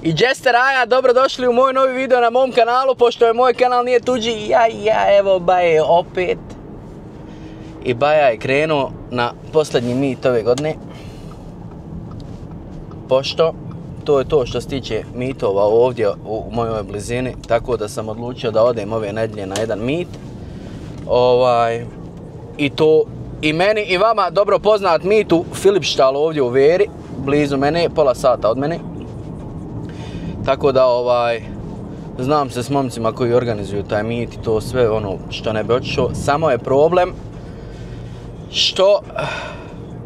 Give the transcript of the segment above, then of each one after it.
I Jester Raja, dobrodošli u moj novi video na mom kanalu, pošto je moj kanal nije tuđi. Evo Baje opet. I Baja je krenuo na posljednji meet ove godine. Pošto to je to što se tiče meetova ovdje u mojoj blizini, tako da sam odlučio da odem ove nedjelje na jedan meet. I to i meni i vama dobro poznat meet u Filipštalu ovdje u Veri, blizu mene, pola sata od mene. Tako da znam se s momcima koji organizuju taj meet i to sve ono što ne bi otišao. Samo je problem što,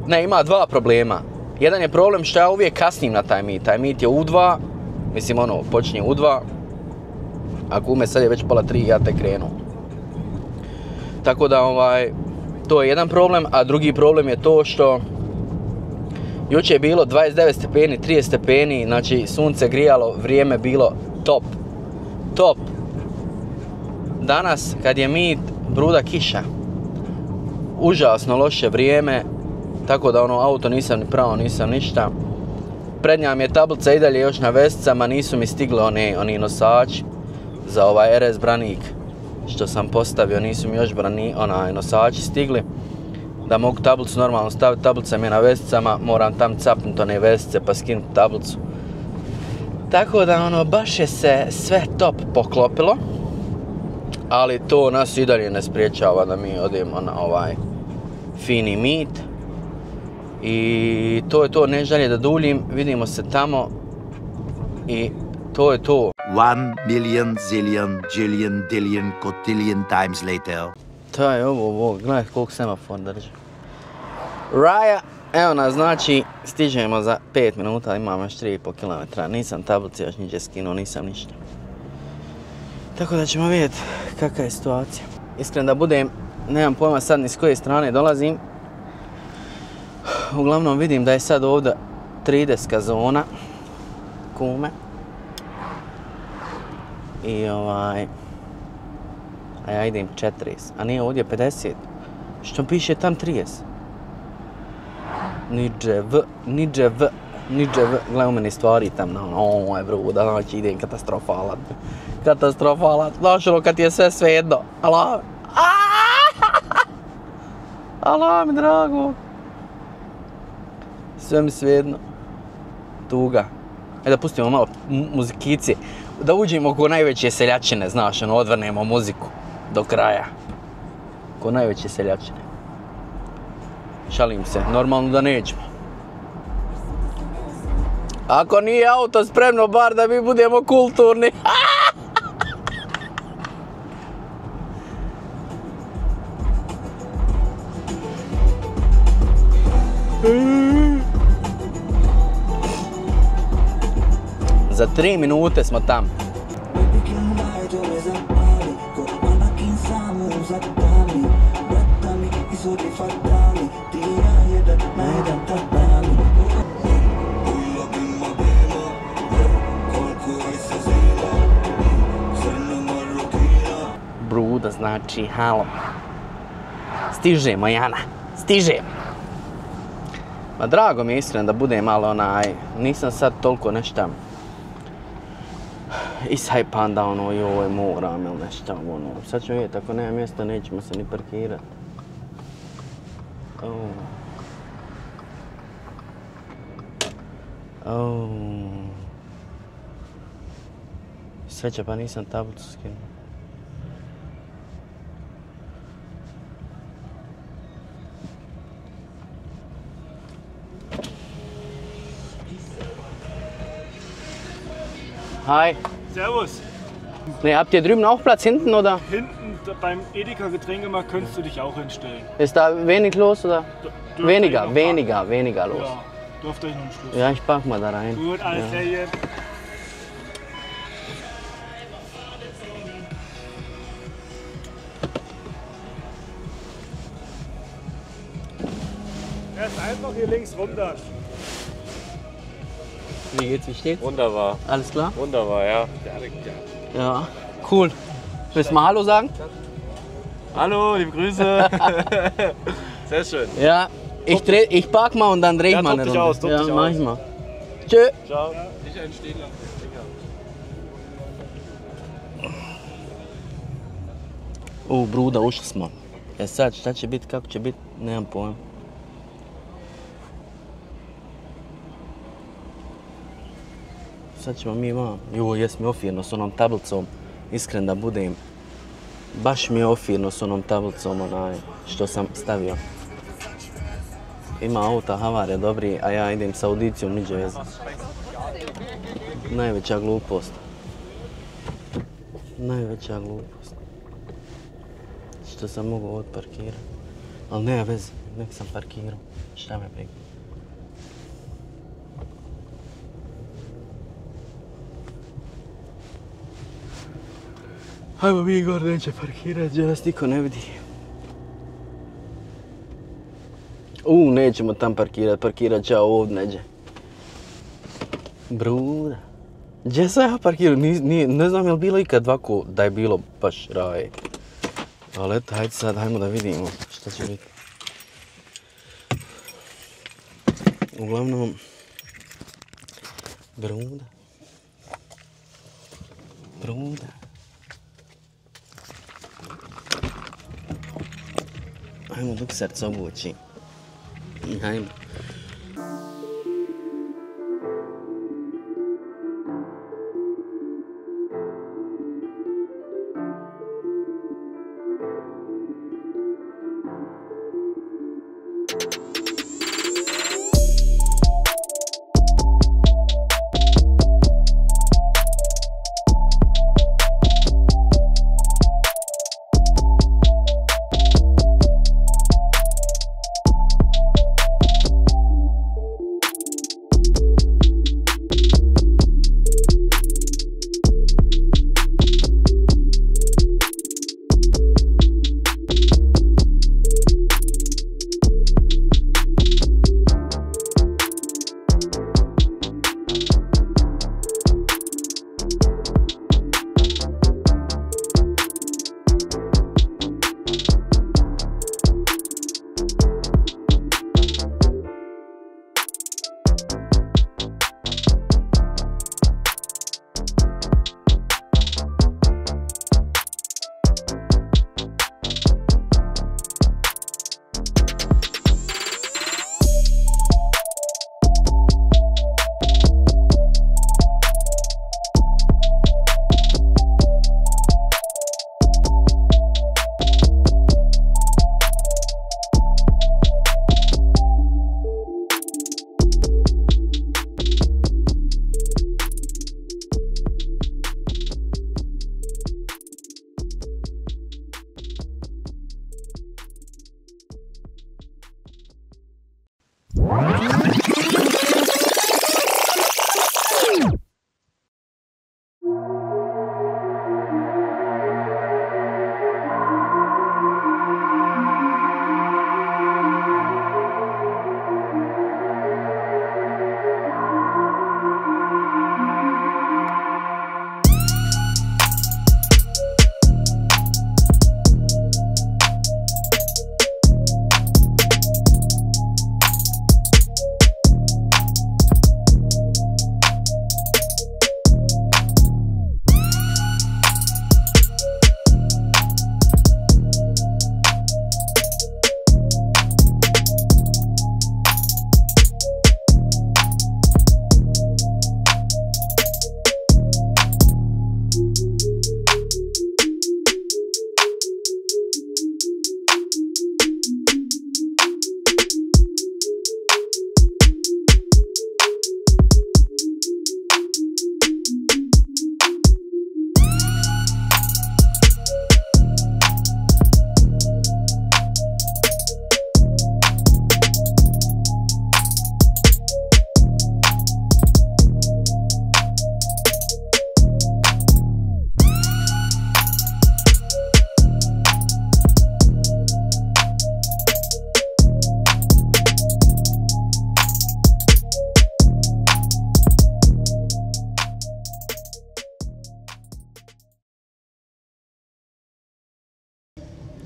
ne, ima dva problema. Jedan je problem što ja uvijek kasnim na taj meet. Taj meet je u 2, mislim ono počinje u 2. A kume sad je već pola 3, ja tek krenuo. Tako da to je jedan problem, a drugi problem je to što jučer je bilo 29 stepeni, 30 stepeni, znači sunce grijalo, vrijeme bilo top. Top. Danas kad je meet, bruda kiša. Užasno loše vrijeme, tako da ono auto nisam ni pravo, nisam ništa. Prednja mi je tablica i dalje još na vesicama, nisu mi stigli oni nosači za ovaj RS branik što sam postavio, nisu mi još nosači stigli. Da mogu tablicu normalno staviti, tablica mi je na vesicama, moram tam capnuti one vesice pa skinuti tablicu. Tako da baš je se sve top poklopilo, ali to nas i dalje ne spriječava da mi odemo na ovaj fini meet. I to je to, ne želje da duljim, vidimo se tamo i to je to. 1 million zillion jillion dillion cotillion times later. To je ovo, gledaj koliko semafor drži. Raja, evo nas, znači stižemo za 5 minuta, imamo još 3,5 km, nisam tablice još niđe skinuo, nisam ništa. Tako da ćemo vidjeti kakva je situacija. Iskren da budem, nemam pojma sad ni s koje strane dolazim. Uglavnom vidim da je sad ovdje 30 zona, kume. I a ja idem 40, a nije ovdje 50. Što piše tam 30? Niđe v. Gledaj u meni stvari tam, je bruda, znači idem katastrofalat. Katastrofalat, znaš ono kad ti je sve svejedno. Allah mi drago. Sve mi svejedno. Tuga. Da pustimo malo muzikici. Da uđemo ko najveće seljačine, znaš, odvrnemo muziku do kraja. Ko najveće seljačine. Šalim se, normalno da nećemo. Ako nije auto spremno, bar da mi budemo kulturni. Za 3 minute smo tam. Bruda znači halo. Stižemo Jana, stižemo. Ma drago mi je iskreno da budem malo nisam sad toliko nešto ishajpan da joj moram ili nešto Sad ćemo vidjeti, ako nema mjesta nećemo se ni parkirati. Sreća pa nisam tablicu skinuo. Hi. Servus. Ne, habt ihr drüben auch Platz hinten, oder? Hinten beim Edeka Getränkemarkt könntest du dich auch hinstellen. Ist da wenig los, oder? Weniger los. Ja, dürft euch noch einen Schluss. Ja, ich park mal da rein. Gut, alles klar hier. Erst einfach hier links runter. Wie geht's, wie steht's? Wunderbar. Alles klar? Wunderbar, ja. Ja, cool. Willst du mal Hallo sagen? Hallo, liebe Grüße. Sehr schön. Ja, ich park mal und dann dreh ich mal eine Runde. Tob dich aus. Ja, mach ich mal. Tschö. Ciao. Nicht einen stehen lassen. Bruda, ušli smo. Sad šta će biti, kako će biti, nemam pojma. Sad ćemo mi vam. Jes mi ofirno s onom tablicom, iskren da budem. Baš mi je ofirno s onom tablicom što sam stavio. Ima auta, havare dobri, a ja idem sa audicijom niđe veze. Najveća glupost. Najveća glupost. Što sam mogao odparkirati. Ali nema veze, nek sam parkirao. Šta me briga. Hajmo mi gore, neće parkirati, gdje nas niko ne vidi. Nećemo tam parkirat će ovdje neđe. Bruda. Gdje sam ja parkirao? Ne znam je li bilo ikad ovako da je bilo baš raj. Ali eto, hajde sad, hajmo da vidimo šta će biti. Uglavnom, Bruda. Bruda. Hajmo duksert obući. Hajmo.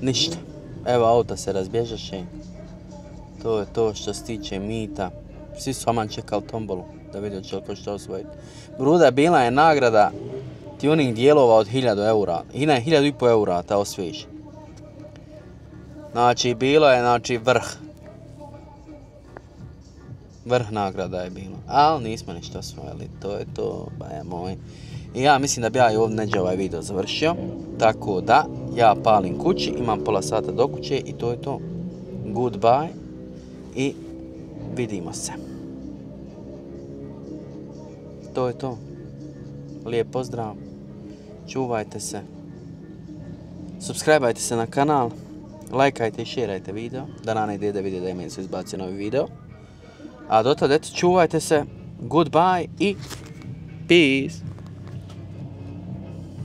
Ništa. Evo auta se razbježaše. To je to što se tiče mita. Svi su aman čekali tombolu da vidio će li ko što osvojiti. Bruda, bila je nagrada tuning dijelova od 1000 eura. 1500 eura ta osvojiš. Znači, bilo je, znači, vrh nagrada je bilo, ali nismo ništa osvojili, to je to, baja moj. I ja mislim da bi ja i ovdje neđe ovaj video završio, tako da ja palim kući, imam pola sata do kuće i to je to. Goodbye i vidimo se. To je to. Lijep pozdrav, čuvajte se, subscribeajte se na kanal, lajkajte i šerajte video, da Nana i deda vide da imaju se izbacio novi video. A do tada, eto, čuvajte se, goodbye i peace.